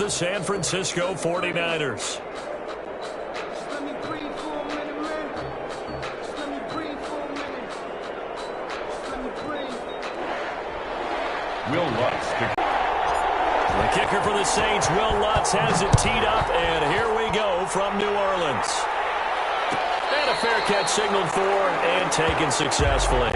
the San Francisco 49ers. Will Lutz. The kicker for the Saints, Will Lutz, has it teed up, and here we go from New Orleans. And a fair catch signaled for and taken successfully.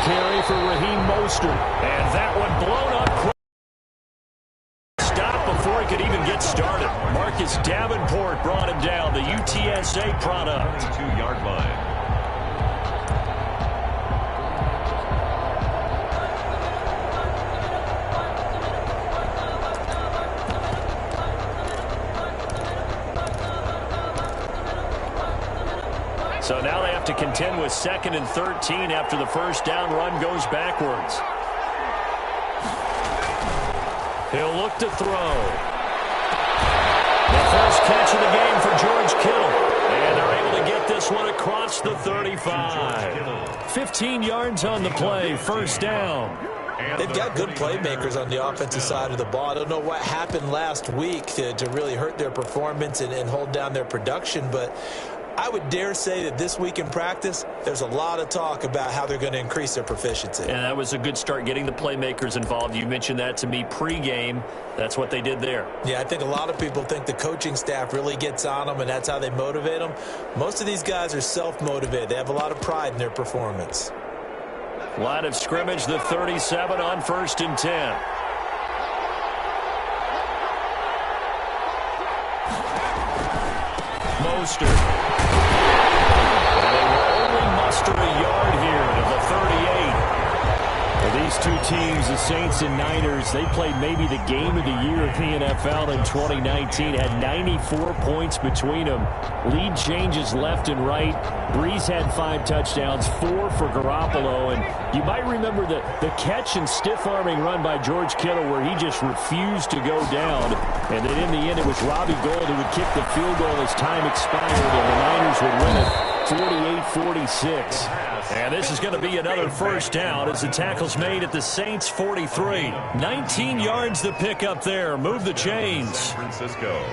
Carry for Raheem Mostert. And that one blown up. Stop before he could even get started. Marcus Davenport brought him down, the UTSA product. 22-yard line. So now they have to contend with 2nd and 13 after the first down run goes backwards. He'll look to throw. The first catch of the game for George Kittle. And they're able to get this one across the 35. 15 yards on the play, first down. They've got good playmakers on the offensive side of the ball. I don't know what happened last week to really hurt their performance and hold down their production, but I would dare say that this week in practice, there's a lot of talk about how they're going to increase their proficiency. And that was a good start, getting the playmakers involved. You mentioned that to me pregame. That's what they did there. Yeah, I think a lot of people think the coaching staff really gets on them, and that's how they motivate them. Most of these guys are self-motivated. They have a lot of pride in their performance. Line of scrimmage, the 37 on 1st and 10. Mostert. And they will only muster a yard here to the 38. Well, these two teams, the Saints and Niners, they played maybe the game of the year of the NFL in 2019. Had 94 points between them. Lead changes left and right. Breeze had 5 touchdowns, 4 for Garoppolo. And you might remember the catch and stiff-arming run by George Kittle where he just refused to go down. And then in the end, it was Robbie Gould who would kick the field goal as time expired, and the Niners would win it 48-46. And this is going to be another first down as the tackle's made at the Saints' 43. 19 yards the pick up there. Move the chains. San Francisco.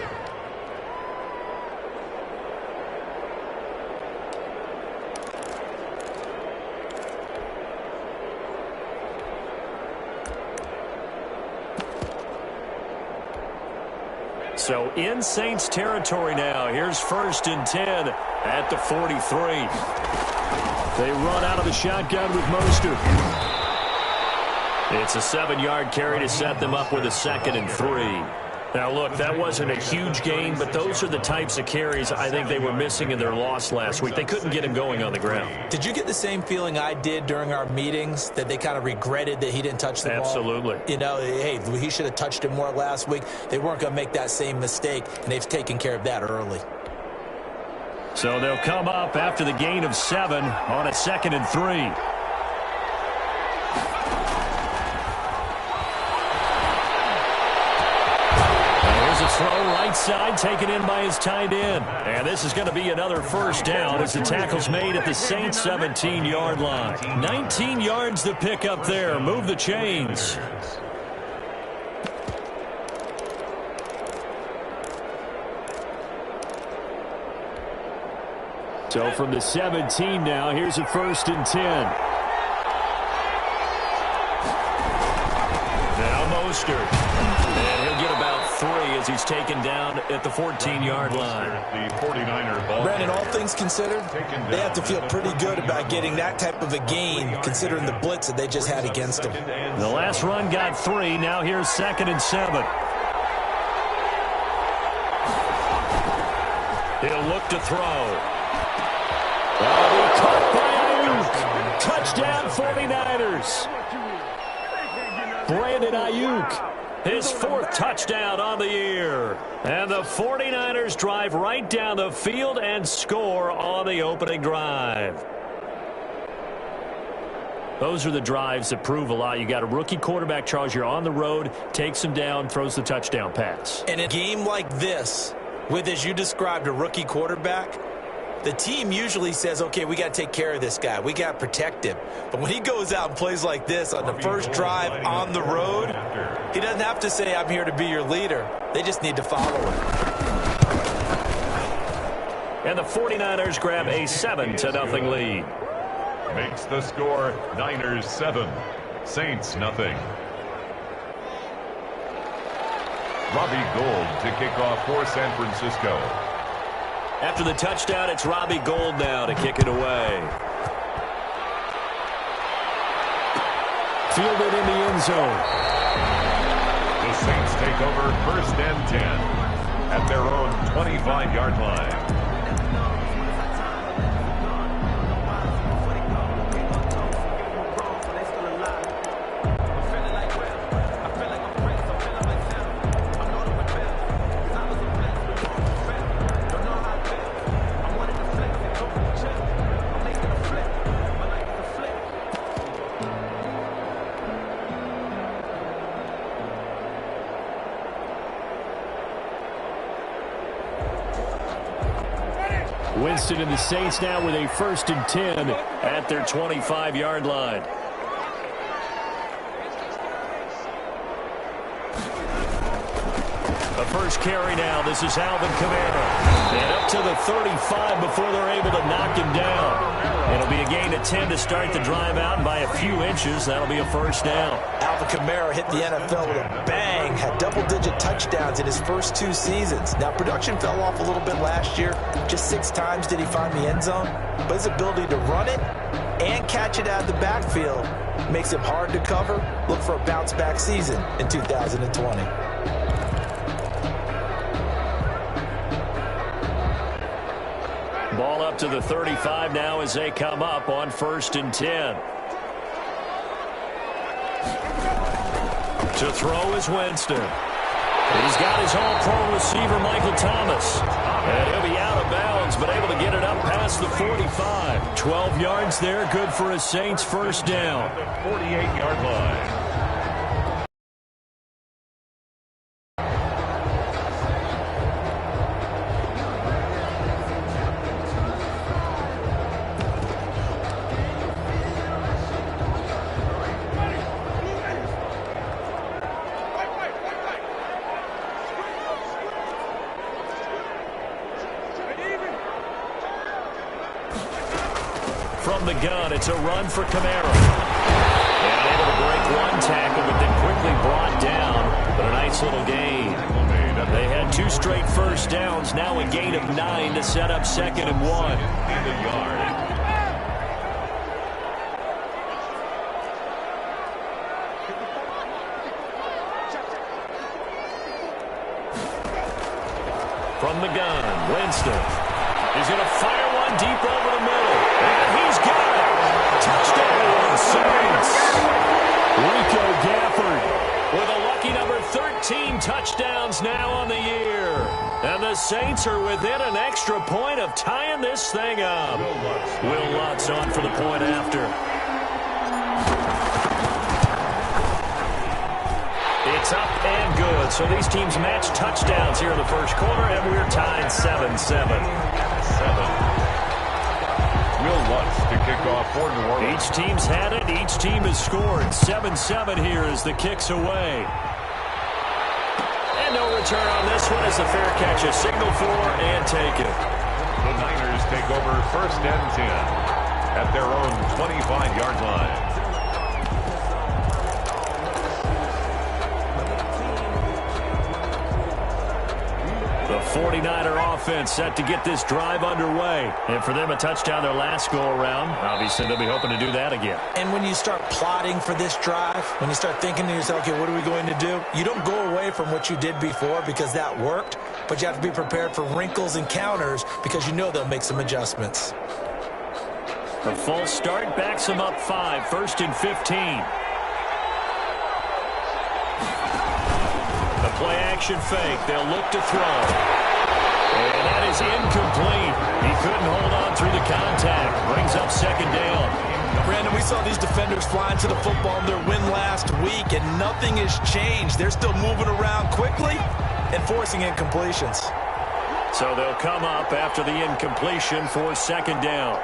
So in Saints territory now. Here's 1st and 10 at the 43. They run out of the shotgun with Mostert. It's a 7-yard carry to set them up with a 2nd and 3. Now, look, that wasn't a huge gain, but those are the types of carries I think they were missing in their loss last week. They couldn't get him going on the ground. Did you get the same feeling I did during our meetings, that they kind of regretted that he didn't touch the ball? Absolutely. You know, hey, he should have touched it more last week. They weren't going to make that same mistake, and they've taken care of that early. So they'll come up after the gain of 7 on a 2nd and 3. Throw right side, taken in by his tight end. And this is going to be another first down as the tackle's made at the Saints' 17-yard line. 19 yards to pick up there. Move the chains. So from the 17 now, here's a 1st and 10. Now Mostert. And he'll get about 3 as he's taken down at the 14-yard line. The 49er ball. Brandon, all things considered, they have to feel pretty good about getting that type of a gain, considering the blitz that they just had against them. The last run got 3. Now here's 2nd and 7. He'll look to throw. Oh, caught by Brandon Ayuk. His 4th touchdown on the year. And the 49ers drive right down the field and score on the opening drive. Those are the drives that prove a lot. You got a rookie quarterback, Charles. You're on the road, takes him down, throws the touchdown pass. In a game like this, with, as you described, a rookie quarterback, the team usually says, okay, we got to take care of this guy. We got to protect him. But when he goes out and plays like this on the first drive on the road, he doesn't have to say, I'm here to be your leader. They just need to follow him. And the 49ers grab a 7-0 lead. Makes the score Niners 7, Saints nothing. Robbie Gould to kick off for San Francisco. After the touchdown, it's Robbie Gould now to kick it away. Fielded in the end zone. The Saints take over 1st and 10 at their own 25-yard line. Winston and the Saints now with a 1st and 10 at their 25-yard line. The first carry now. This is Alvin Kamara. And up to the 35 before they're able to knock him down. It'll be a gain of 10 to start the drive out, and by a few inches, that'll be a 1st down. Alvin Kamara hit the NFL with a bang, had double-digit touchdowns in his first 2 seasons. Now, production fell off a little bit last year. Just 6 times did he find the end zone. But his ability to run it and catch it out of the backfield makes him hard to cover. Look for a bounce-back season in 2020. Ball up to the 35 now as they come up on 1st and 10. To throw is Winston. He's got his all-pro receiver, Michael Thomas. And he'll be out of bounds, but able to get it up past the 45. 12 yards there, good for a Saints 1st down. 48-yard line. From the gun, it's a run for Kamara. And able to break 1 tackle, but then quickly brought down. But a nice little gain. They had 2 straight 1st downs, now a gain of 9 to set up 2nd and 1. In the yard. From the gun, Winston. He's going to fire one deep over the middle. And he's got it. Touchdown, Saints. Rico Gafford with a lucky number 13 touchdowns now on the year. And the Saints are within an extra point of tying this thing up. Will Lutz on for the point after. It's up and good. So these teams match touchdowns here in the 1st quarter, and we're tied 7-7. Will Lutz to kick off for New Orleans. Each team's had it. Each team has scored. 7-7 here as the kick's away. And no return on this one as the fair catch is signaled for and taken. The Niners take over 1st and 10 at their own 25-yard line. The 49er offense set to get this drive underway. And for them, a touchdown their last go-around. Obviously, they'll be hoping to do that again. And when you start plotting for this drive, when you start thinking to yourself, okay, what are we going to do? You don't go away from what you did before because that worked, but you have to be prepared for wrinkles and counters because you know they'll make some adjustments. The false start backs them up 5, 1st and 15. The play action fake. They'll look to throw. And that is incomplete. He couldn't hold on through the contact. Brings up second down. Brandon, we saw these defenders flying to the football in their win last week, and nothing has changed. They're still moving around quickly and forcing incompletions. So they'll come up after the incompletion for second down.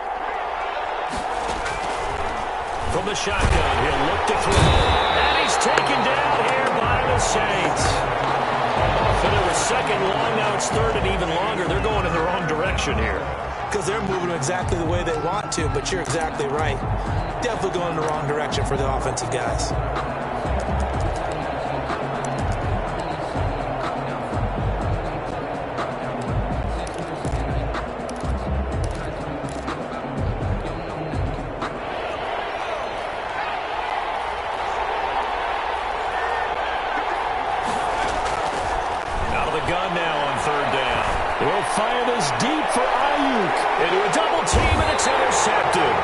From the shotgun, he'll look to throw. And he's taken down here by the Saints. But it was second long, now it's third and even longer. They're going in the wrong direction here. Because they're moving exactly the way they want to, but you're exactly right. Definitely going in the wrong direction for the offensive guys. Gun now on third down. He'll fire this deep for Ayuk. Into a double team, and it's intercepted.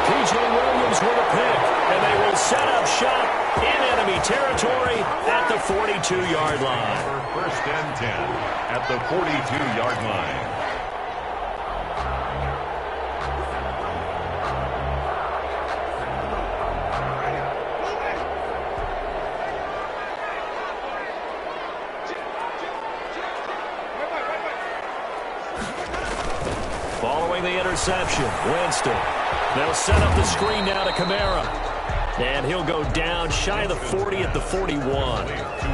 P.J. Williams with a pick, and they will set up shop in enemy territory at the 42-yard line. First and 10 at the 42-yard line. Following the interception, Winston. They'll set up the screen now to Kamara. And he'll go down shy of the 40 at the 41.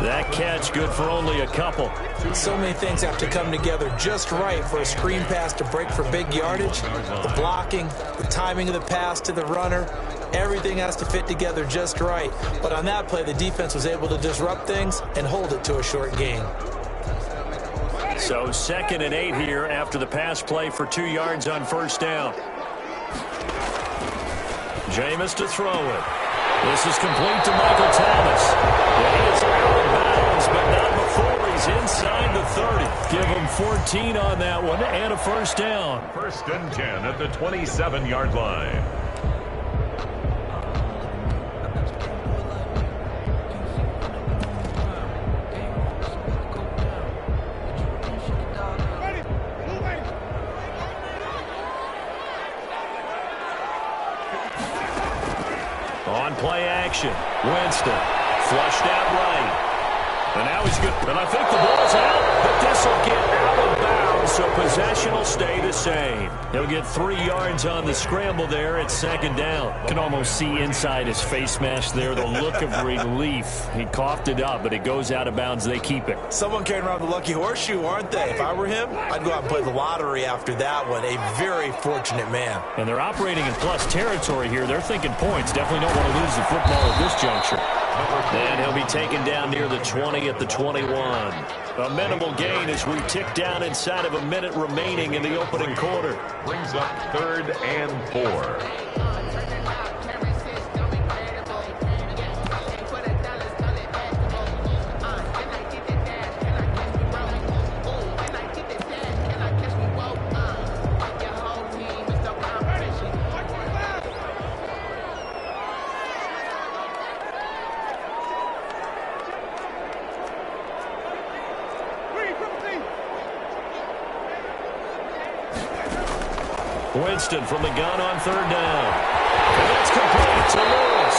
That catch good for only a couple. So many things have to come together just right for a screen pass to break for big yardage. The blocking, the timing of the pass to the runner, everything has to fit together just right. But on that play, the defense was able to disrupt things and hold it to a short gain. So 2nd and 8 here after the pass play for 2 yards on first down. Jameis to throw it. This is complete to Michael Thomas. And he is out of bounds, but not before he's inside the 30. Give him 14 on that one and a first down. First and 10 at the 27-yard line. On play action, Winston flushed out right. And now he's good. And I think the ball's out, but this will get out of bounds, so possession will stay the same. He'll get 3 yards on the scramble there at second down. Can almost see inside his face mask there, the look of relief. He coughed it up, but it goes out of bounds. They keep it. Someone carrying around the lucky horseshoe, aren't they? If I were him, I'd go out and play the lottery after that one. A very fortunate man. And they're operating in plus territory here. They're thinking points. Definitely don't want to lose the football at this juncture. And he'll be taken down near the 20 at the 21. A minimal gain as we tick down inside of a minute remaining in the opening quarter. Brings up 3rd and 4. Winston from the gun on third down. And that's complete to Lewis.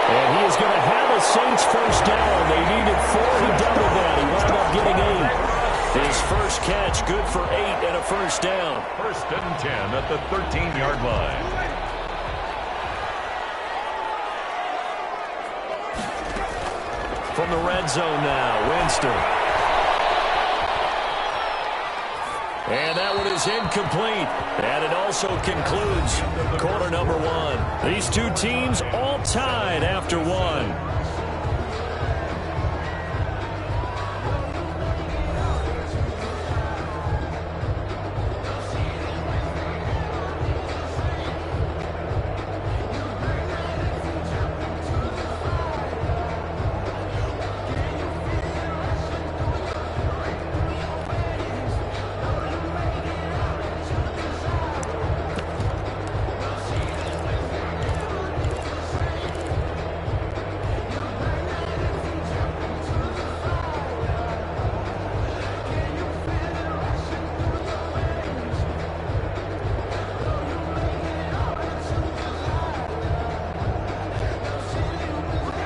And he is going to have a Saints first down. They needed 4. He doubled that. He wound up getting 8. His first catch good for 8 and a first down. First and 10 at the 13-yard line. From the red zone now, Winston. And that one is incomplete. And it also concludes quarter number 1. These two teams all tied after 1.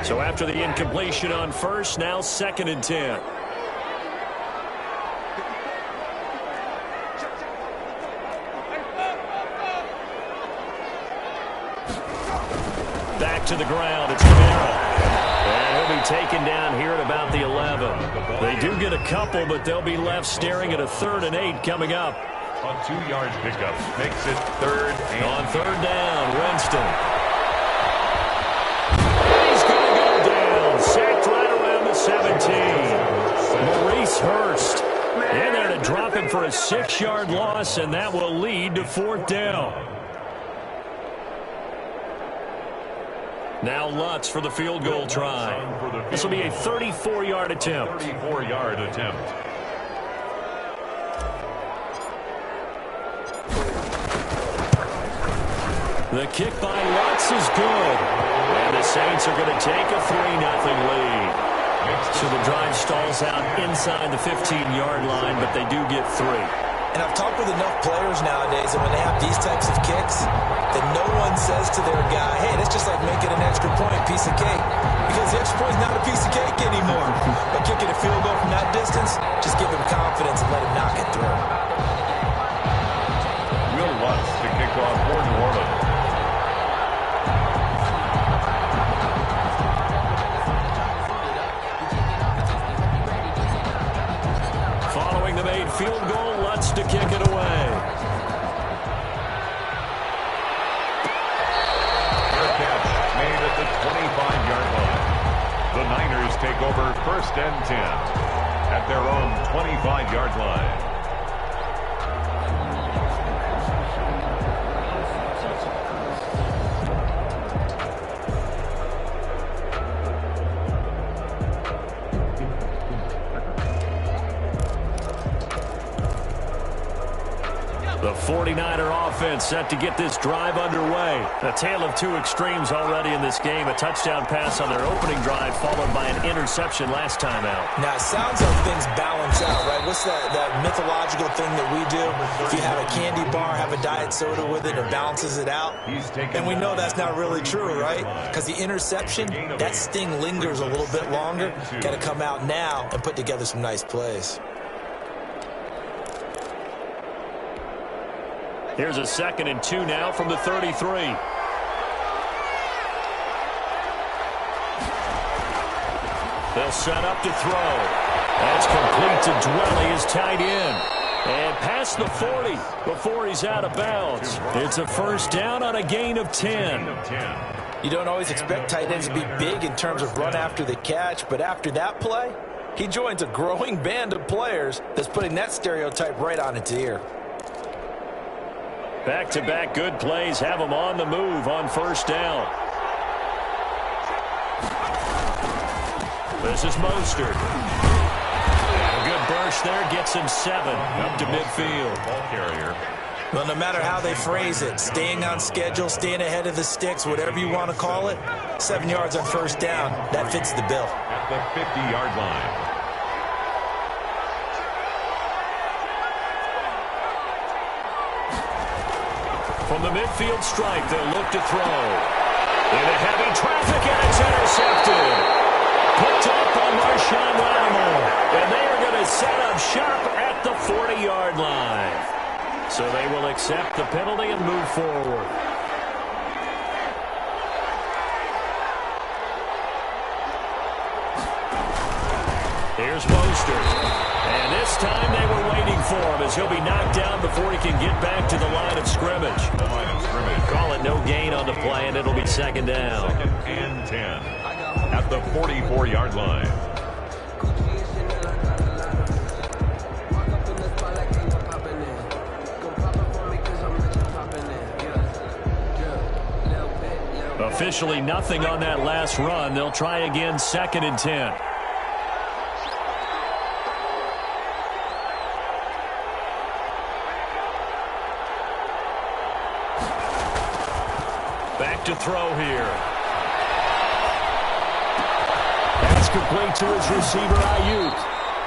So after the incompletion on first, now 2nd and 10. Back to the ground. It's Kamara. And he'll be taken down here at about the 11. They do get a couple, but they'll be left staring at a 3rd and 8 coming up. A 2-yard pickup makes it 3rd and on 3rd down, Winston. He's going to go down. Sacked right around the 17. Maurice Hurst in there to drop him for a 6-yard loss, and that will lead to 4th down. Now Lutz for the field goal try. This will be a 34-yard attempt. 34-yard attempt. The kick by Lutz is good. And the Saints are going to take a 3-0 lead. So the drive stalls out inside the 15-yard line, but they do get 3. And I've talked with enough players nowadays that when they have these types of kicks, that no one says to their guy, hey, that's just like making an extra point, piece of cake. Because the extra point is not a piece of cake anymore. But kicking a field goal from that distance, just give him confidence and let him knock it through. Will Lutz to kick off for New Orleans. Following the made field goal, Lutz to kick it away. Fair catch made at the 25-yard line. The Niners take over 1st and 10 at their own 25-yard line. The 49er offense set to get this drive underway. A tale of two extremes already in this game. A touchdown pass on their opening drive followed by an interception last time out. Now, it sounds like things balance out, right? What's that mythological thing that we do? If you have a candy bar, have a diet soda with it, it balances it out. And we know that's not really true, right? Because the interception, that sting lingers a little bit longer. Got to come out now and put together some nice plays. Here's a 2nd and 2 now from the 33. They'll set up to throw. That's complete to Dwelly, his tight end. And past the 40 before he's out of bounds. It's a 1st down on a gain of 10. You don't always expect tight ends to be big in terms of run after the catch, but after that play, he joins a growing band of players that's putting that stereotype right on its ear. Back-to-back good plays have him on the move on 1st down. This is Mostert. A good burst there gets him 7 up to midfield. Ball carrier. Well, no matter how they phrase it, staying on schedule, staying ahead of the sticks, whatever you want to call it, 7 yards on 1st down, that fits the bill. At the 50-yard line. From the midfield stripe, they'll look to throw. Into heavy traffic, and it's intercepted. Picked up by Marshawn Lattimore. And they are going to set up shop at the 40-yard line. So they will accept the penalty and move forward. Here's Mostert. And this time they were waiting for him as he'll be knocked down before he can get back to the line of scrimmage. Call it no gain on the play, and it'll be 2nd down. 2nd and 10 at the 44-yard line. Officially nothing on that last run. They'll try again 2nd and 10. Back to throw here. That's complete to his receiver, Ayuk.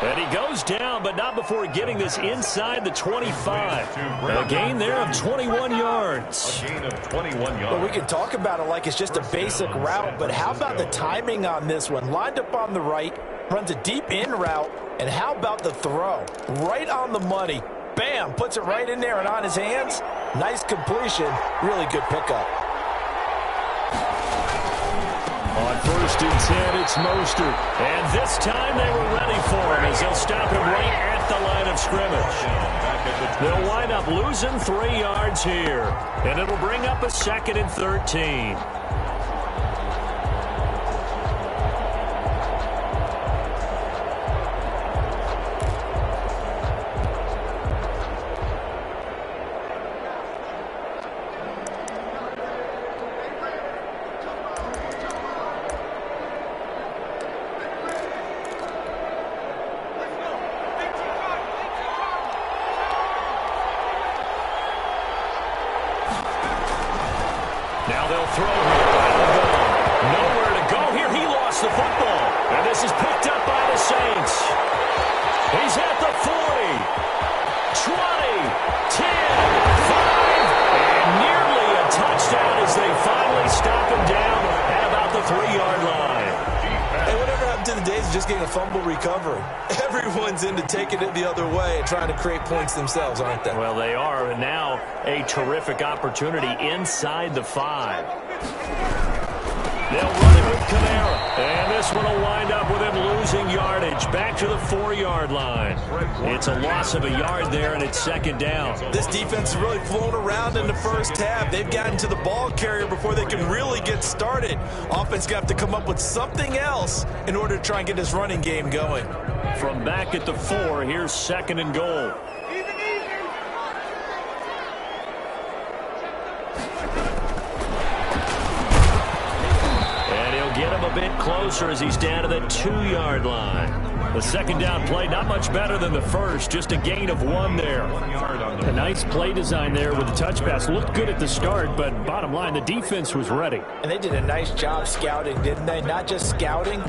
And he goes down, but not before getting this inside the 25. A gain there of 21 yards. A gain of 21 yards. Well, we can talk about it like it's just a basic route, but how about the timing on this one? Lined up on the right, runs a deep in route, and how about the throw? Right on the money. Bam, puts it right in there and on his hands. Nice completion. Really good pickup. On 1st and 10, it's Mostert. And this time they were ready for him as they'll stop him right at the line of scrimmage. They'll wind up losing 3 yards here. And it'll bring up a 2nd and 13. Now they'll throw here. Nowhere to go here. He lost the football. And this is picked up by the Saints. He's at the 40, 20, 10, 5, and nearly a touchdown as they finally stop him down at about the 3-yard line. Hey, whatever happened to the days of just getting a fumble recovery? Everyone's into taking it the other way and trying to create points themselves, aren't they? Well, they are, and now a terrific opportunity inside the 5. They'll run it with Kamara, and this one will wind up with him losing yardage back to the 4-yard line. It's a loss of a yard there, and it's 2nd down. This defense has really flown around in the first half. They've gotten to the ball carrier before they can really get started. Offense got to come up with something else in order to try and get this running game going. From back at the 4, here's 2nd and goal. Get him a bit closer as he's down to the 2-yard line. The 2nd down play, not much better than the first, just a gain of 1 there. A nice play design there with the touch pass. Looked good at the start, but bottom line, the defense was ready. And they did a nice job scouting, didn't they? Not just scouting,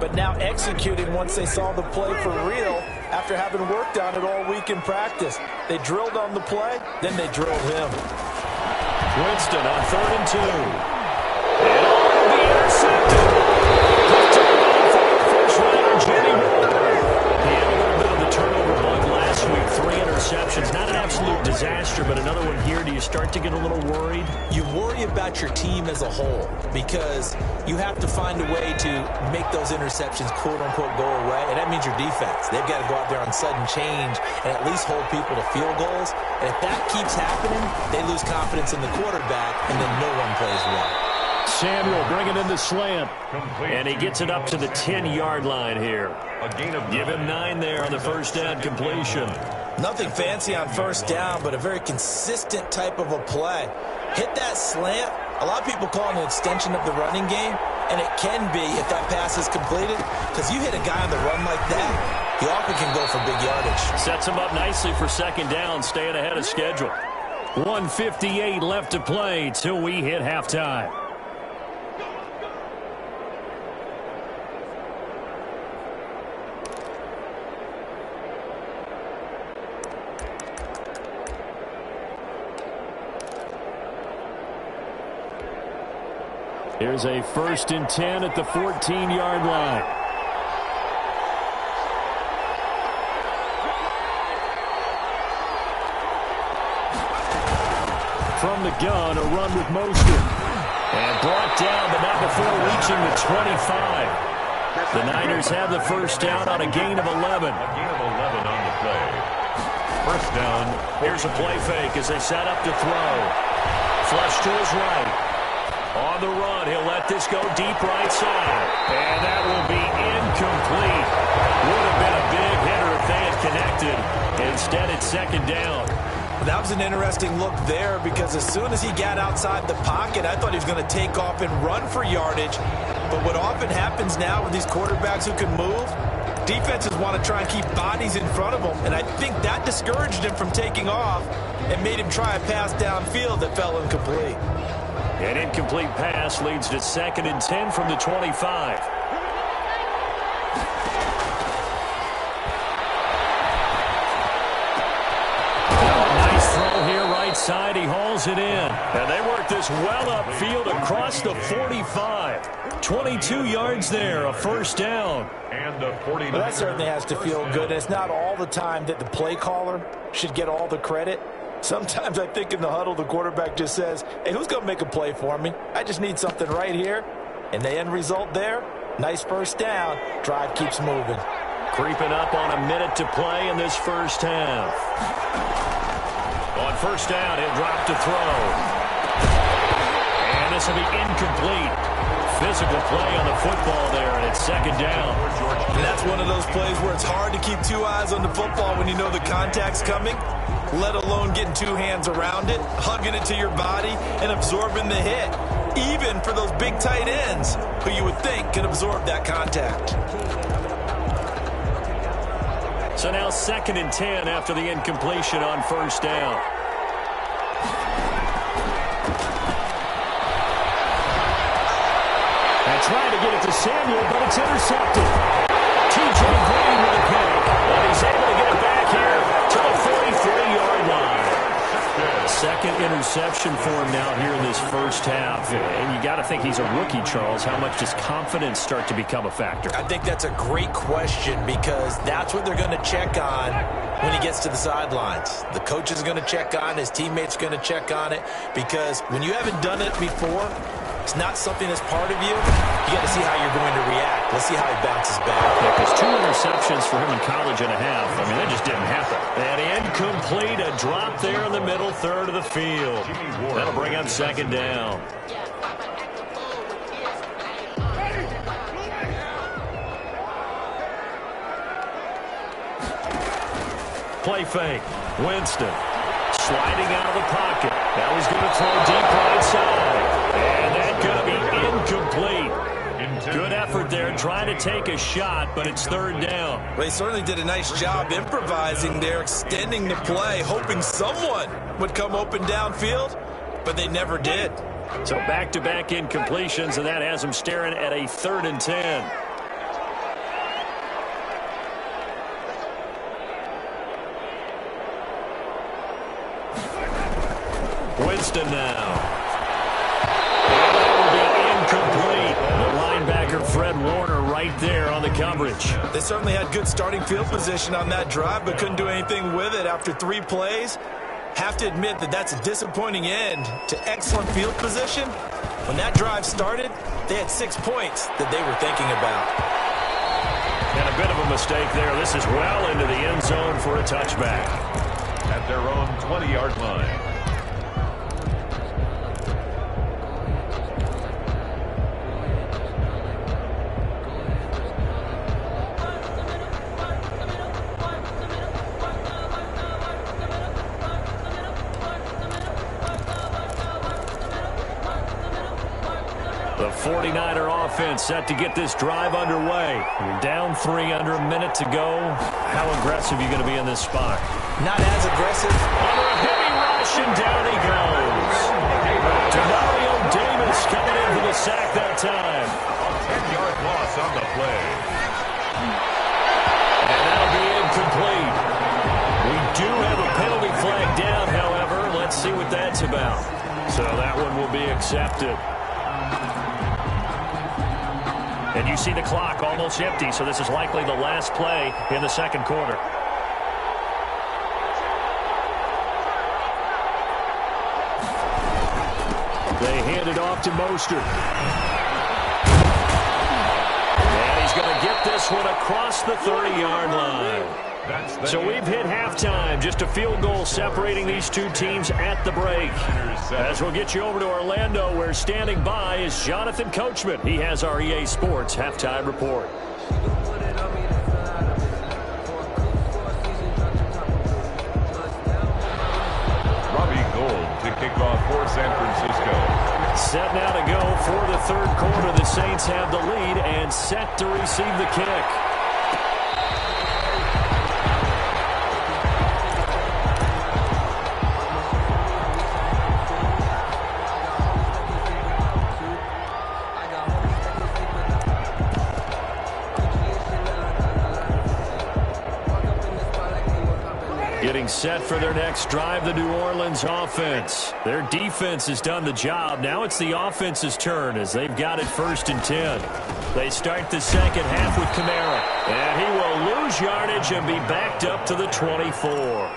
but now executing once they saw the play for real after having worked on it all week in practice. They drilled on the play, then they drilled him. Winston on 3rd and 2. And all will be intercepted. Picked up by the first rounder, Jenny. He had a little bit of the turnover bug last week. 3 interceptions. Not an absolute disaster, but another one here. Do you start to get a little worried? You worry about your team as a whole because you have to find a way to make those interceptions quote-unquote go away, and that means your defense. They've got to go out there on sudden change and at least hold people to field goals. And if that keeps happening, they lose confidence in the quarterback, and then no one plays well. Samuel bringing in the slant, and he gets it up to the 10-yard line here. Give him 9 there on the first down completion. Nothing fancy on first down, but a very consistent type of a play. Hit that slant. A lot of people call it an extension of the running game, and it can be if that pass is completed, because you hit a guy on the run like that, he often can go for big yardage. Sets him up nicely for 2nd down, staying ahead of schedule. 1:58 left to play till we hit halftime. Here's a 1st and 10 at the 14-yard line. From the gun, a run with Mostert. And brought down, but not before reaching the 25. The Niners have the first down on a gain of 11. A gain of 11 on the play. First down. Here's a play fake as they set up to throw. Flush to his right. On the run, he'll let this go deep right side. And that will be incomplete. Would have been a big hitter if they had connected. Instead, it's 2nd down. That was an interesting look there because as soon as he got outside the pocket, I thought he was going to take off and run for yardage. But what often happens now with these quarterbacks who can move, defenses want to try and keep bodies in front of them. And I think that discouraged him from taking off and made him try a pass downfield that fell incomplete. An incomplete pass leads to 2nd and 10 from the 25. side. He hauls it in. And they work this well upfield across the 45. 22 yards there, a first down. And a 49. Well, that certainly has to feel good. It's not all the time that the play caller should get all the credit. Sometimes I think in the huddle, the quarterback just says, hey, who's going to make a play for me? I just need something right here. And the end result there, nice first down. Drive keeps moving. Creeping up on a minute to play in this first half. On first down, he'll drop to throw. And this will be incomplete. Physical play on the football there, and it's second down. And that's one of those plays where it's hard to keep two eyes on the football when you know the contact's coming, let alone getting two hands around it, hugging it to your body, and absorbing the hit, even for those big tight ends who you would think can absorb that contact. So now 2nd and 10 after the incompletion on first down. Trying to get it to Samuel, but it's intercepted. T.J. Green with a pick. And he's able to get it back here to the 43-yard line. Second interception for him now here in this first half. And you got to think he's a rookie, Charles. How much does confidence start to become a factor? I think that's a great question because that's what they're going to check on when he gets to the sidelines. The coach is going to check on, his teammates are going to check on it, because when you haven't done it before, it's not something that's part of you. You got to see how you're going to react. Let's see how he bounces back. Yeah, because 2 interceptions for him in college and a half. I mean, that just didn't happen. And incomplete, a drop there in the middle third of the field. That'll bring up second down. Play fake. Winston sliding out of the pocket. Now he's going to throw deep right side. And that's going to be incomplete. Good effort there trying to take a shot, but it's third down. Well, they certainly did a nice job improvising there, extending the play, hoping someone would come open downfield, but they never did. So back-to-back incompletions, and that has him staring at a 3rd and 10. Winston now. Incomplete. The linebacker Fred Warner right there on the coverage. They certainly had good starting field position on that drive, but couldn't do anything with it after 3 plays. Have to admit that that's a disappointing end to excellent field position. When that drive started, they had 6 points that they were thinking about. And a bit of a mistake there. This is well into the end zone for a touchback. At their own 20-yard line. The 49er offense set to get this drive underway. You're down 3 under a minute to go. How aggressive are you going to be in this spot? Not as aggressive. Under a heavy rush, and down he goes. Demario Davis coming in for the sack that time. 10-yard loss on the play. And that'll be incomplete. We do have a penalty flag down, however. Let's see what that's about. So that one will be accepted. And you see the clock almost empty, so this is likely the last play in the second quarter. They hand it off to Mostert. And he's going to get this one across the 30-yard line. So we've hit halftime. Just a field goal separating these two teams at the break. As we'll get you over to Orlando, where standing by is Jonathan Coachman. He has our EA Sports halftime report. Robbie Gould to kick off for San Francisco. Set now to go for the third quarter. The Saints have the lead and set to receive the kick. getting set for their next drive, the New Orleans offense. Their defense has done the job. Now it's the offense's turn as they've got it 1st and 10. They start the second half with Kamara. And he will lose yardage and be backed up to the 24.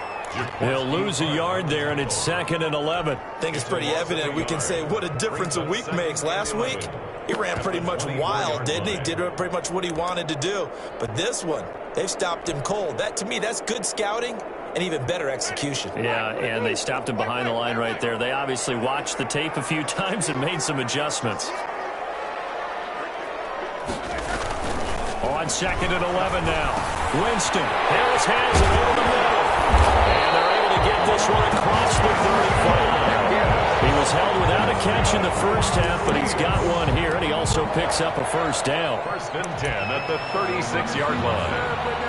He'll lose a yard there, and it's 2nd and 11. I think it's pretty evident. We can say what a difference a week makes. Last week, he ran pretty much wild, didn't he? Did pretty much what he wanted to do. But this one, they've stopped him cold. That, to me, that's good scouting and even better execution. Yeah, and they stopped him behind the line right there. They obviously watched the tape a few times and made some adjustments. On 2nd and 11 now. Winston. Harris has it over the middle. And they're able to get this one across the 35. He was held without a catch in the first half, but he's got one here, and he also picks up a 1st down. 1st and 10 at the 36-yard line.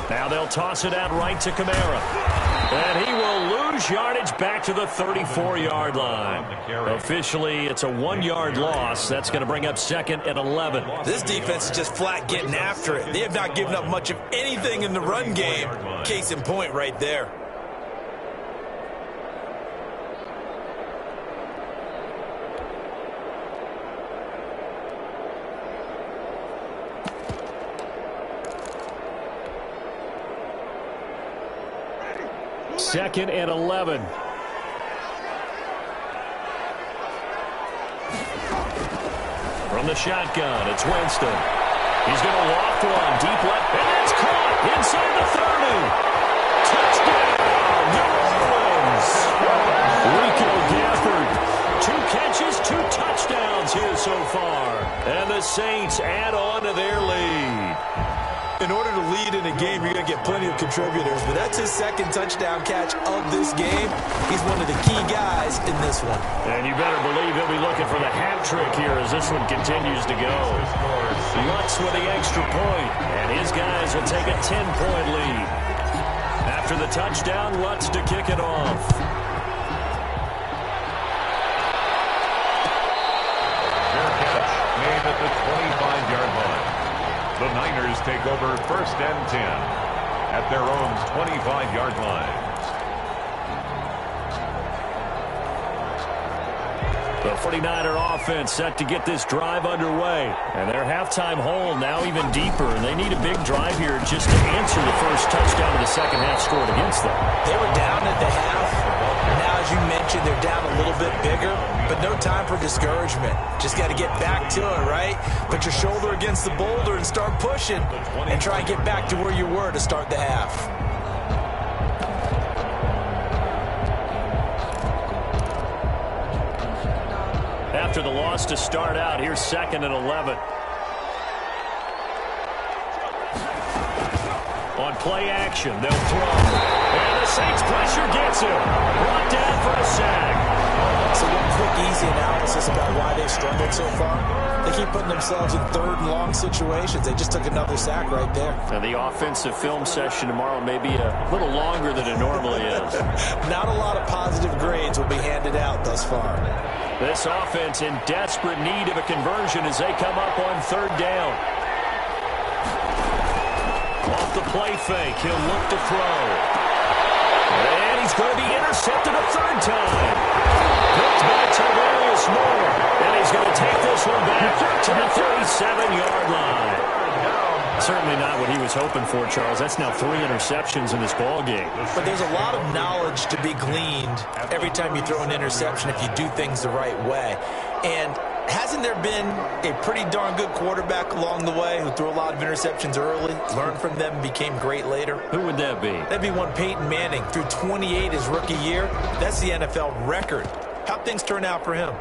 Now they'll toss it out right to Kamara. And he will lose yardage back to the 34-yard line. Officially, it's a 1-yard loss. That's going to bring up 2nd and 11. This defense is just flat getting after it. They have not given up much of anything in the run game. Case in point right there. Second and 11. From the shotgun, it's Winston. He's going to walk one deep left, and it's caught inside the 30. Touchdown, New Orleans. Rico Gafford. 2 catches, 2 touchdowns here so far. And the Saints add on to their lead. In order to lead in a game, you're going to get plenty of contributors, but that's his 2nd touchdown catch of this game. He's one of the key guys in this one. And you better believe he'll be looking for the hat trick here as this one continues to go. Lutz with the extra point, and his guys will take a 10-point lead. After the touchdown, Lutz to kick it off. Fair catch made at the 25-yard line. The Niners take over 1st and 10 at their own 25-yard line. The 49er offense set to get this drive underway. And their halftime hole now even deeper. And they need a big drive here just to answer the first touchdown of the second half scored against them. They were down at the half. Now, as you mentioned, they're down a little bit bigger, but no time for discouragement. Just got to get back to it, right? Put your shoulder against the boulder and start pushing and try and get back to where you were to start the half. After the loss to start out, here's 2nd and 11. On play action, they'll throw. And the Saints pressure gets him. Brought down for a sack. So one quick, easy analysis about why they've struggled so far. They keep putting themselves in 3rd and long situations. They just took another sack right there. Now the offensive film session tomorrow may be a little longer than it normally is. Not a lot of positive grades will be handed out thus far. This offense in desperate need of a conversion as they come up on 3rd down. Off the play fake, he'll look to throw. And he's going to be intercepted a 3rd time. Picked by Tavarius Moore. And he's going to take this one back to the 37-yard line. Certainly not what he was hoping for, Charles. That's now 3 interceptions in this ball game. But there's a lot of knowledge to be gleaned every time you throw an interception if you do things the right way. And hasn't there been a pretty darn good quarterback along the way who threw a lot of interceptions early, learned from them, and became great later? Who would that be? That'd be one Peyton Manning. Threw 28 his rookie year. That's the NFL record. How'd things turn out for him?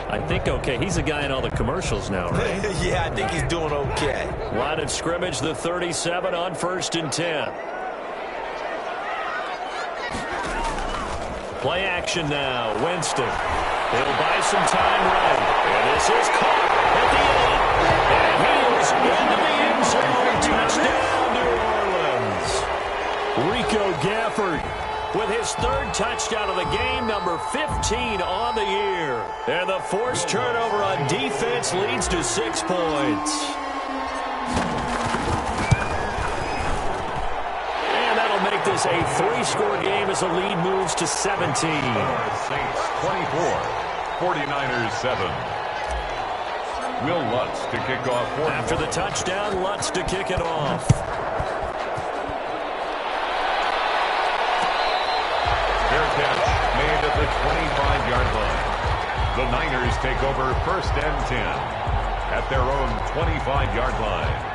I think okay. He's a guy in all the commercials now, right? Yeah, I think he's doing okay. Line of scrimmage, the 37 on 1st and 10. Play action now. Winston. He'll buy some time right. And this is caught at the end. And he is into the end zone. Touchdown, New Orleans. Rico Gafford with his third touchdown of the game, number 15 on the year. And the forced turnover on defense leads to 6 points. And that'll make this a 3-score game as the lead moves to 17. Saints 24, 49ers 7. Will Lutz to kick off. After the touchdown, Lutz to kick it off. Fair catch made at the 25-yard line. The Niners take over 1st and 10 at their own 25-yard line.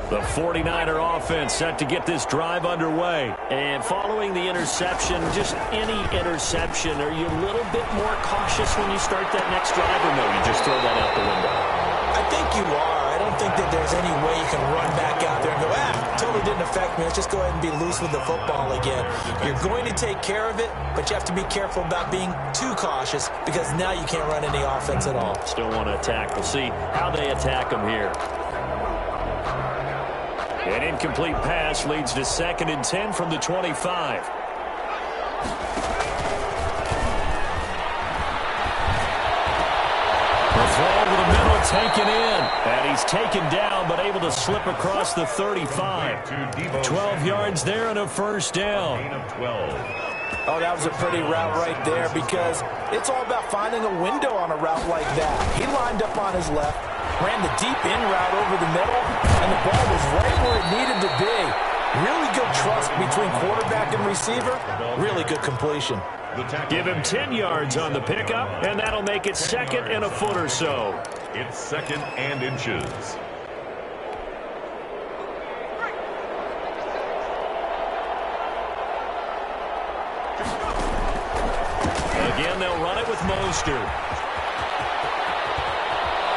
The 49er offense set to get this drive underway. And following the interception, just any interception, are you a little bit more cautious when you start that next drive, or no, you just throw that out the window? I think you are. I don't think that there's any way you can run back out there and go, totally didn't affect me. Let's just go ahead and be loose with the football again. You're going to take care of it, but you have to be careful about being too cautious because now you can't run any offense at all. Still want to attack. We'll see how they attack them here. An incomplete pass leads to 2nd and 10 from the 25. The throw over the middle, taken in. And he's taken down, but able to slip across the 35. 12 yards there and a 1st down. Oh, that was a pretty route right there because it's all about finding a window on a route like that. He lined up on his left, ran the deep in route over the middle, and the ball was right where it needed to be. Really good trust between quarterback and receiver. Really good completion. Give him 10 yards on the pickup, and that'll make it 2nd and a foot or so. It's 2nd and inches. Again, they'll run it with Mostert.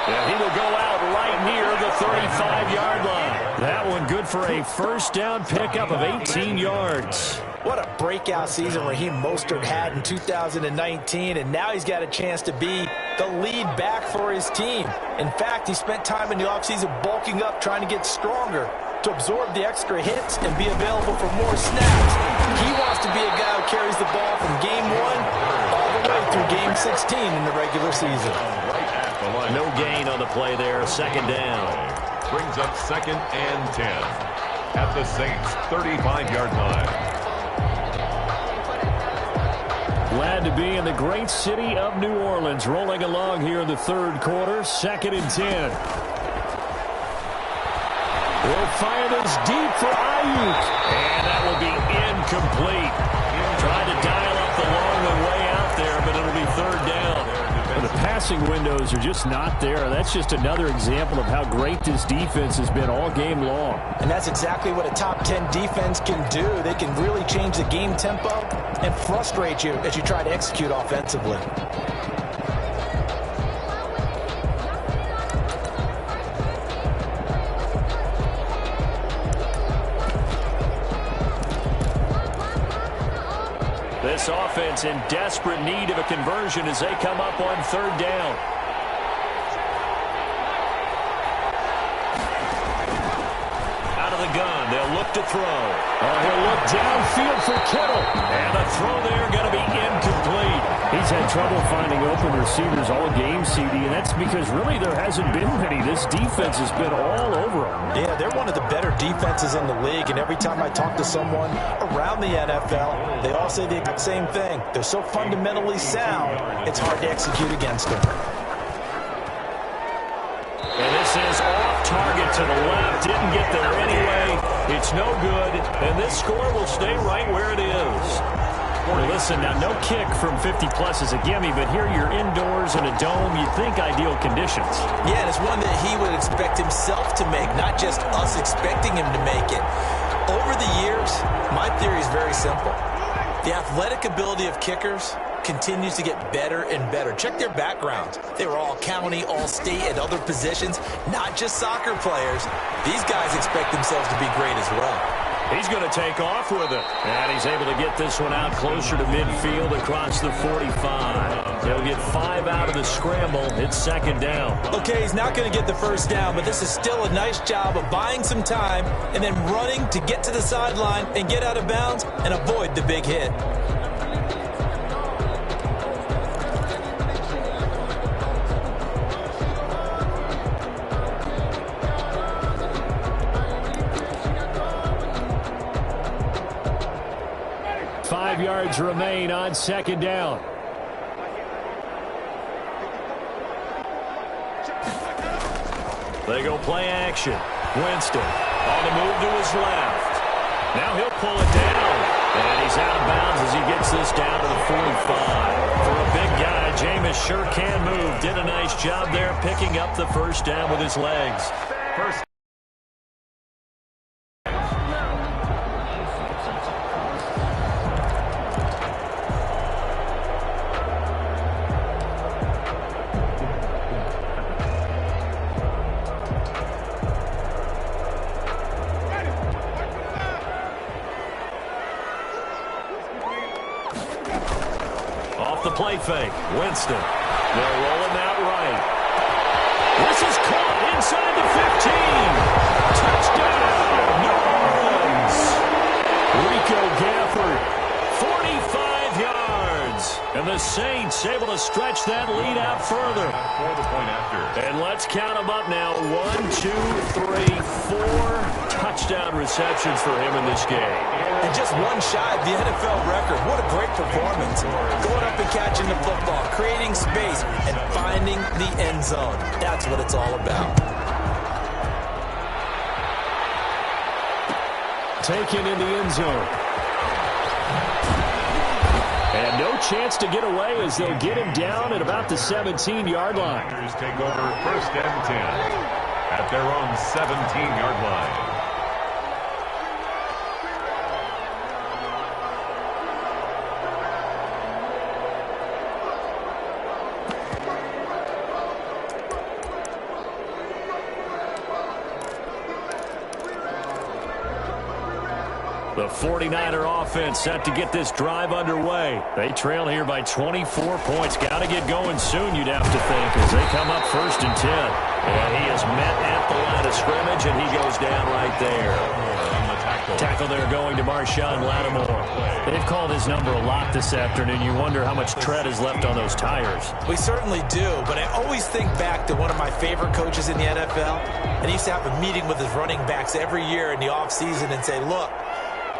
And he will go out right near the 35-yard line. That one good for a 1st down pickup of 18 yards. What a breakout season Raheem Mostert had in 2019, and now he's got a chance to be the lead back for his team. In fact, he spent time in the offseason bulking up, trying to get stronger, to absorb the extra hits and be available for more snaps. He wants to be a guy who carries the ball from game 1 all the way through game 16 in the regular season. No gain on the play there, 2nd down. Brings up 2nd and 10 at the Saints' 35-yard line. Glad to be in the great city of New Orleans, rolling along here in the 3rd quarter, 2nd and 10. We'll fire this deep for Ayuk, and that will be incomplete. Trying to dial up the long way out there, but it'll be 3rd down. The passing windows are just not there. That's just another example of how great this defense has been all game long. And that's exactly what a top 10 defense can do. They can really change the game tempo and frustrate you as you try to execute offensively. This offense in desperate need of a conversion as they come up on 3rd down. Out of the gun, they'll look to throw. He'll look downfield for Kittle. And the throw there going to be incomplete. He's had trouble finding open receivers all game, CD, and that's because really there hasn't been many. This defense has been all over them. Yeah, they're one of the better defenses in the league, and every time I talk to someone around the NFL, they all say the exact same thing. They're so fundamentally sound, it's hard to execute against them. And this is off target to the left. Didn't get there anyway. It's no good, and this score will stay right where it is. Well, listen, now no kick from 50-plus is a gimme, but here you're indoors in a dome. You'd think ideal conditions. Yeah, and it's one that he would expect himself to make, not just us expecting him to make it. Over the years, my theory is very simple. The athletic ability of kickers continues to get better and better. Check their backgrounds. They were all county, all state, at other positions, not just soccer players. These guys expect themselves to be great as well. He's going to take off with it. And he's able to get this one out closer to midfield across the 45. He'll get 5 out of the scramble. It's second down. Okay, he's not going to get the first down, but this is still a nice job of buying some time and then running to get to the sideline and get out of bounds and avoid the big hit. Yards remain on second down. They go play action. Winston on the move to his left. Now he'll pull it down. And he's out of bounds as he gets this down to the 45. For a big guy, Jameis sure can move. Did a nice job there picking up the first down with his legs. First. Off the play fake. Winston. They're rolling that right. This is caught inside the 15. Touchdown, New Orleans. Rico Gafford, 45 yards. And the Saints able to stretch that lead out further. For the point after. And let's count them up now. 1, 2, 3, 4 touchdown receptions for him in this game. And just one shy of the NFL record. What a great performance. Going up and catching the football, creating space, and finding the end zone. That's what it's all about. Taken in the end zone. And no chance to get away as they'll get him down at about the 17-yard line. Niners take over first and 10 at their own 17-yard line. The 49er offense set to get this drive underway. They trail here by 24 points. Got to get going soon, you'd have to think, as they come up first and 10. And he is met at the line of scrimmage, and he goes down right there. Tackle there going to Marshawn Lattimore. They've called his number a lot this afternoon. You wonder how much tread is left on those tires. We certainly do, but I always think back to one of my favorite coaches in the NFL, and he used to have a meeting with his running backs every year in the offseason and say, look,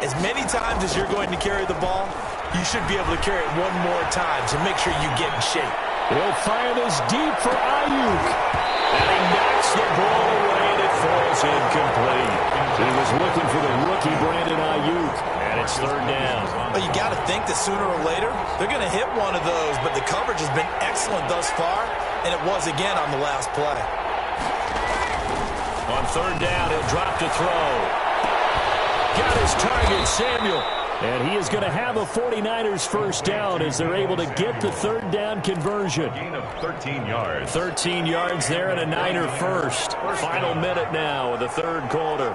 as many times as you're going to carry the ball, you should be able to carry it one more time to make sure you get in shape. He'll fire this deep for Ayuk. And he knocks the ball away, and it falls incomplete. He was looking for the rookie Brandon Ayuk, and it's third down. But you got to think that sooner or later, they're going to hit one of those, but the coverage has been excellent thus far, and it was again on the last play. On third down, he'll drop to throw. Got his target, Samuel. And he is going to have a 49ers first down as they're able to get the third down conversion. Gain of 13 yards. 13 yards there and a Niner first. Final minute now of the third quarter.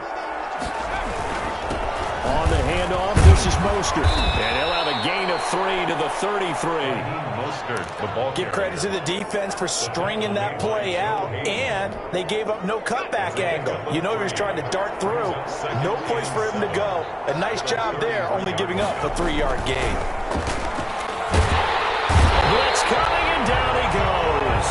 On the handoff, this is Mostert. And he'll have a gain of 3 to the 33. Mostert, the ball Give carrier. credit to the defense for stringing that play out, and they gave up no cutback angle. You know he was trying to dart through. No place for him to go. A nice job there, only giving up a 3-yard gain. Blitz coming, and down he goes.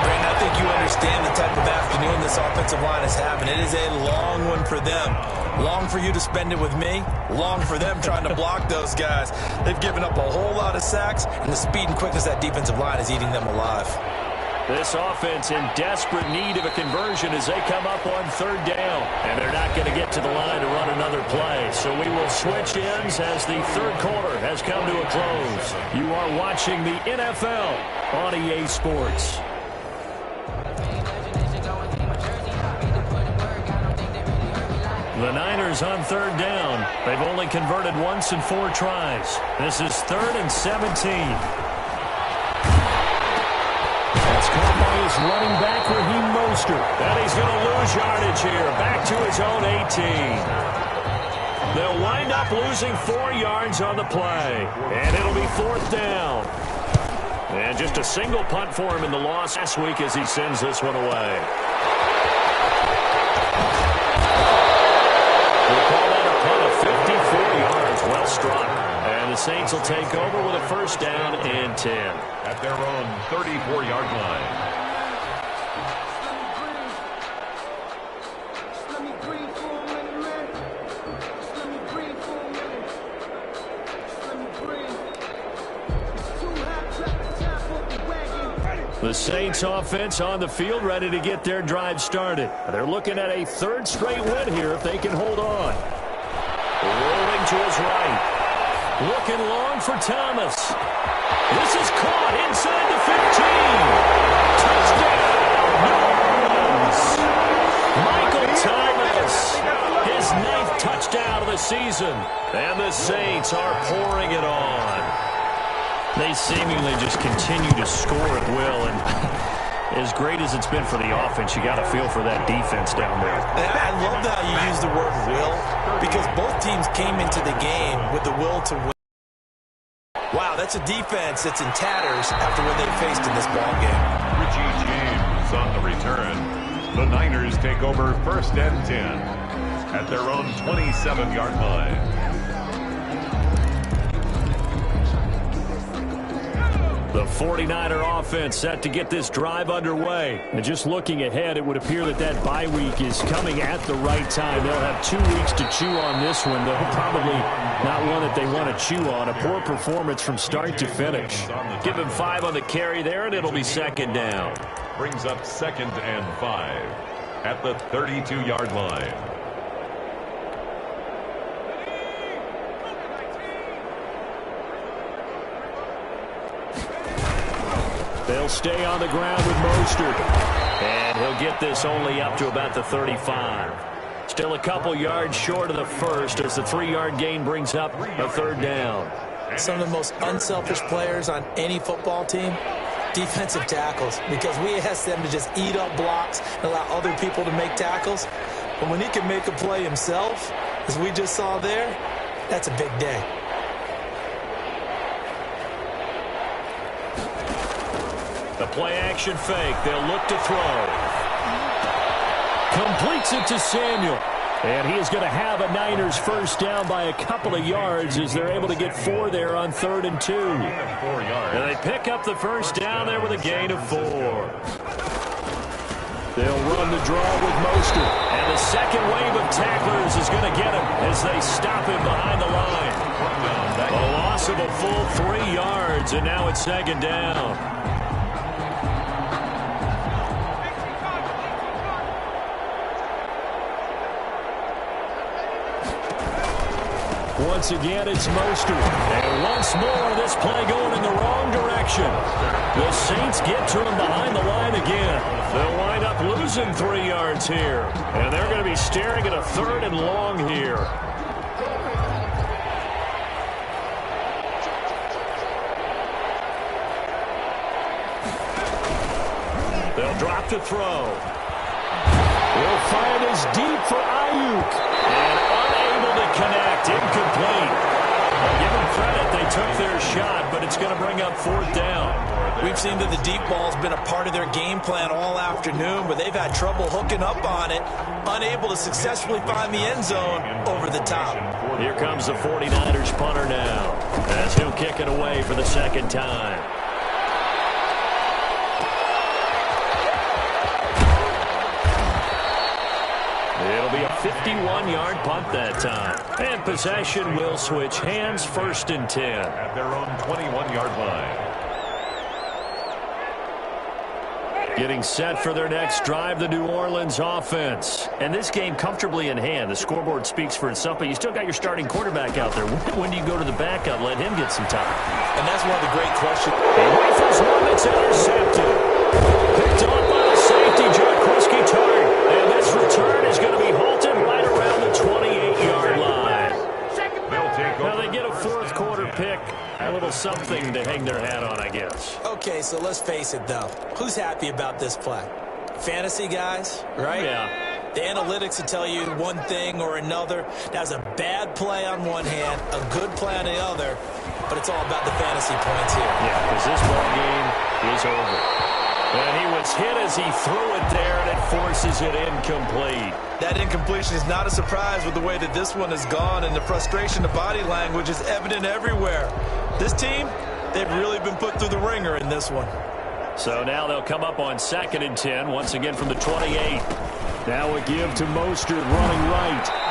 Brandon, I think you understand the type of afternoon this offensive line is having. It is a long one for them. Long for you to spend it with me. Long for them trying to block those guys. They've given up a whole lot of sacks, and the speed and quickness of that defensive line is eating them alive. This offense in desperate need of a conversion as they come up on third down. And they're not going to get to the line to run another play. So we will switch ends as the third quarter has come to a close. You are watching the NFL on EA Sports. The Niners on third down. They've only converted once in 4 tries. This is 3rd and 17. That's caught by his running back, Raheem Mostert. And he's going to lose yardage here. Back to his own 18. They'll wind up losing 4 yards on the play. And it'll be 4th down. And just a single punt for him in the loss last week as he sends this one away. We'll call that a punt of 54 yards. Well struck. And the Saints will take over with a 1st down and 10. At their own 34-yard line. The Saints offense on the field ready to get their drive started. They're looking at a 3rd straight win here if they can hold on. Rolling to his right. Looking long for Thomas. This is caught inside the 15. Touchdown, New Orleans. Michael Thomas. His 9th touchdown of the season. And the Saints are pouring it on. They seemingly just continue to score at will, and as great as it's been for the offense, you got to feel for that defense down there. I love how you use the word will, because both teams came into the game with the will to win. Wow, that's a defense that's in tatters after what they faced in this ball game. Richie James on the return. The Niners take over 1st and 10 at their own 27-yard line. The 49er offense set to get this drive underway. And just looking ahead, it would appear that that bye week is coming at the right time. They'll have 2 weeks to chew on this one, though probably not one that they want to chew on. A poor performance from start to finish. Give him 5 on the carry there, and it'll be 2nd down. Brings up 2nd and 5 at the 32-yard line. They'll stay on the ground with Mostert. And he'll get this only up to about the 35. Still a couple yards short of the 1st as the 3-yard gain brings up a 3rd down. Some of the most unselfish players on any football team, defensive tackles, because we ask them to just eat up blocks and allow other people to make tackles. But when he can make a play himself, as we just saw there, that's a big day. The play-action fake. They'll look to throw. Completes it to Samuel. And he is going to have a Niners 1st down by a couple of yards as they're able to get 4 there on 3rd and 2. 4 yards. And they pick up the 1st down there with a gain of 4. They'll run the draw with Mostert. And the second wave of tacklers is going to get him as they stop him behind the line. A loss of a full 3 yards, and now it's 2nd down. Once again, it's Mostert. And once more, this play going in the wrong direction. The Saints get to him behind the line again. They'll wind up losing 3 yards here. And they're going to be staring at a 3rd and long here. They'll drop to throw. Will find is deep for Ayuk. And unable to connect. Incomplete. I'll give them credit. They took their shot, but it's going to bring up 4th down. We've seen that the deep ball's been a part of their game plan all afternoon, but they've had trouble hooking up on it, unable to successfully find the end zone over the top. Here comes the 49ers punter now, as he'll kick it away for the 2nd time. It'll be a 51-yard punt that time. And possession will switch hands, 1st and 10. At their own 21-yard line. Getting set for their next drive, the New Orleans offense. And this game comfortably in hand. The scoreboard speaks for itself, but you still got your starting quarterback out there. When do you go to the backup, let him get some time? And that's one of the great questions. He rifles one that's intercepted. Picked off by the safety, Jaquiski-Tartt. And this return is going to be halted right around the 28-yard line. Now they get a 4th quarter pick. A little something to hang their hat on, I guess. Okay, so let's face it, though. Who's happy about this play? Fantasy guys, right? Yeah. The analytics will tell you one thing or another. That's a bad play on one hand, a good play on the other, but it's all about the fantasy points here. Yeah, because this ball game is over. And he was hit as he threw it there, and it forces it incomplete. That incompletion is not a surprise with the way that this one has gone, and the frustration, the body language is evident everywhere. This team, they've really been put through the ringer in this one. So now they'll come up on 2nd and 10, once again from the 28. Now a give to Mostert running right.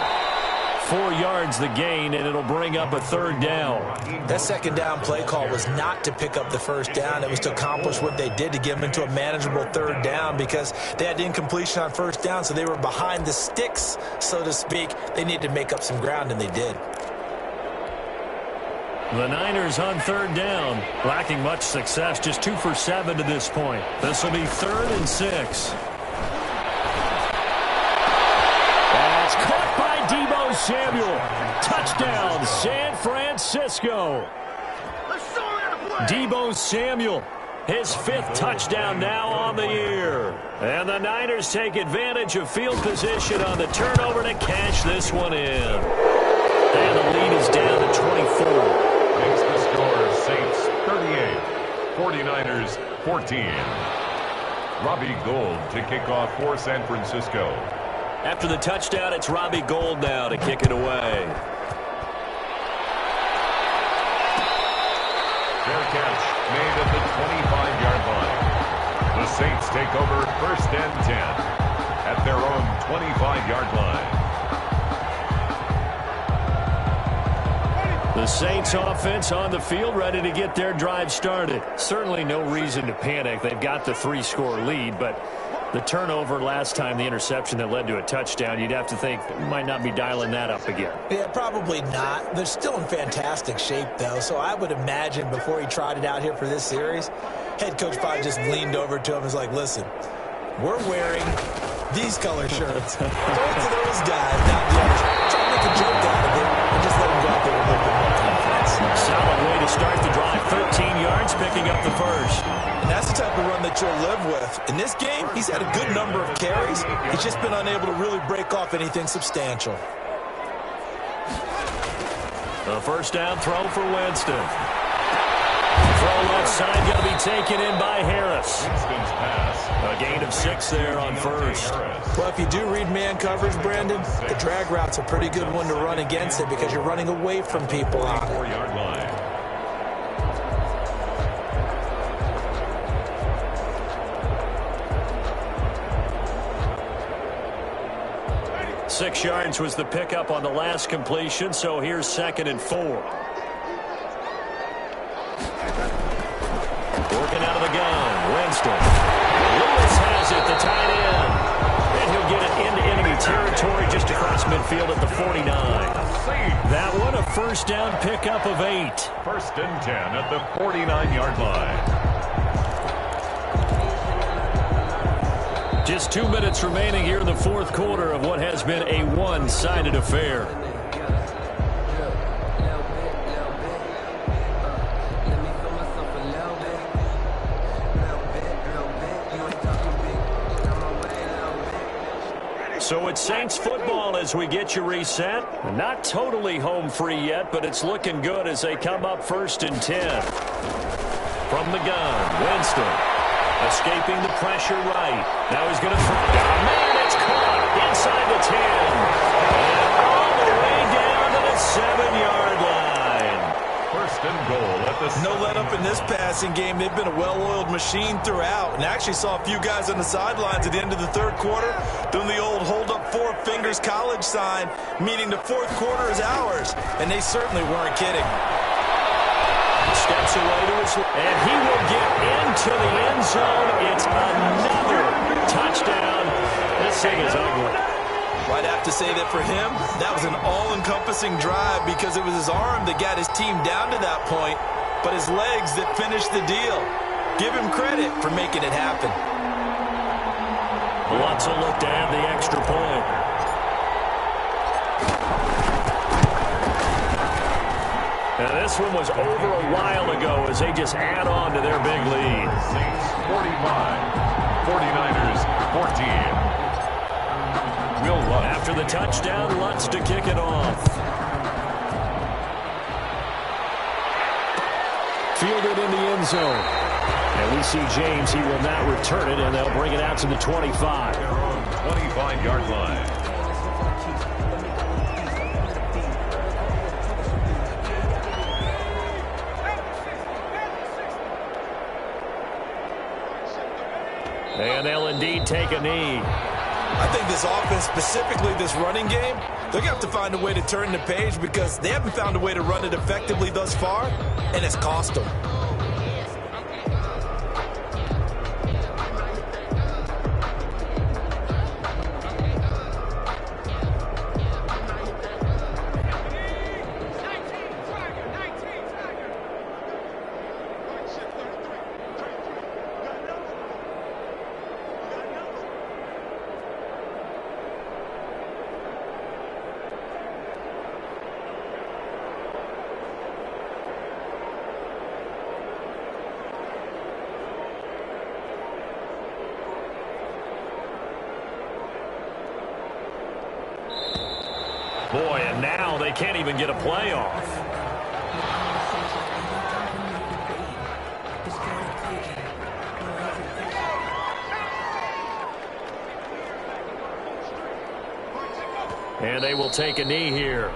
4 yards the gain, and it'll bring up a 3rd down. That 2nd down play call was not to pick up the 1st down. It was to accomplish what they did to get them into a manageable 3rd down because they had incompletion on 1st down, so they were behind the sticks, so to speak. They needed to make up some ground, and they did. The Niners on 3rd down, lacking much success, just 2 for 7 to this point. This will be 3rd and 6. That's caught by Deebo Samuel. Touchdown, San Francisco. Deebo Samuel, his 5th touchdown now on the year. And the Niners take advantage of field position on the turnover to cash this one in. And the lead is down to 24. Makes the score Saints 38, 49ers 14. Robbie Gould to kick off for San Francisco. After the touchdown, it's Robbie Gould now to kick it away. Fair catch made at the 25-yard line. The Saints take over 1st and 10 at their own 25-yard line. The Saints offense on the field, ready to get their drive started. Certainly no reason to panic. They've got the 3-score lead, but the turnover last time, the interception that led to a touchdown, you'd have to think they might not be dialing that up again. Yeah, probably not. They're still in fantastic shape, though, so I would imagine before he tried it out here for this series, head coach probably just leaned over to him and was like, listen, we're wearing these color shirts. Throw it to those guys, not the others. Try to make a joke out of it and just let them go out there with a little bit more confidence. Solid way to start the drive. 13 yards, picking up the 1st. And that's the type of run that you'll live with. In this game, he's had a good number of carries. He's just been unable to really break off anything substantial. A 1st down throw for Winston. Throw left side, going to be taken in by Harris. Winston's pass. A gain of 6 there on 1st. Well, if you do read man coverage, Brandon, the drag route's a pretty good one to run against it because you're running away from people on it. 4-yard line. 6 yards was the pickup on the last completion, so here's 2nd and 4. Working out of the gun, Winston. Lewis has it, the tight end. And he'll get it into enemy territory just across midfield at the 49. That one, a 1st down pickup of 8. 1st and 10 at the 49-yard line. Just 2 minutes remaining here in the 4th quarter of what has been a one-sided affair. So it's Saints football as we get you reset. Not totally home free yet, but it's looking good as they come up 1st and 10. From the gun, Winston. Escaping the pressure right. Now he's going to throw down. Man, it's caught inside the 10. And all the way down to the 7-yard line. 1st and goal at the No let up in this passing game. They've been a well-oiled machine throughout. And I actually saw a few guys on the sidelines at the end of the 3rd quarter doing the old hold up 4 fingers college sign, meaning the 4th quarter is ours. And they certainly weren't kidding. Steps away to his left, and he will get into the end zone. It's another touchdown. This thing is ugly. Well, I'd have to say that for him, that was an all-encompassing drive because it was his arm that got his team down to that point, but his legs that finished the deal. Give him credit for making it happen. Lots of look to add the extra point. And this one was over a while ago as they just add on to their big lead. Saints 45, 49ers 14. After the touchdown, Lutz to kick it off. Fielded in the end zone. And we see James. He will not return it, and they'll bring it out to the 25. Their own 25-yard line. And they'll indeed take a knee. I think this offense, specifically this running game, they're going to have to find a way to turn the page because they haven't found a way to run it effectively thus far, and it's cost them. Boy, and now they can't even get a play off. And they will take a knee here.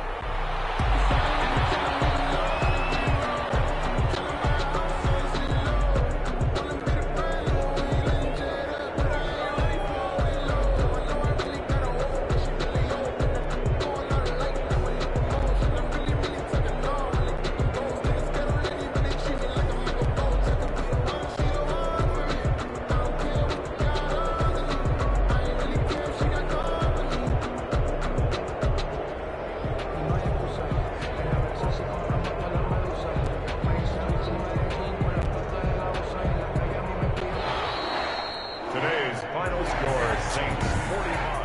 Today's final score, Saints 45.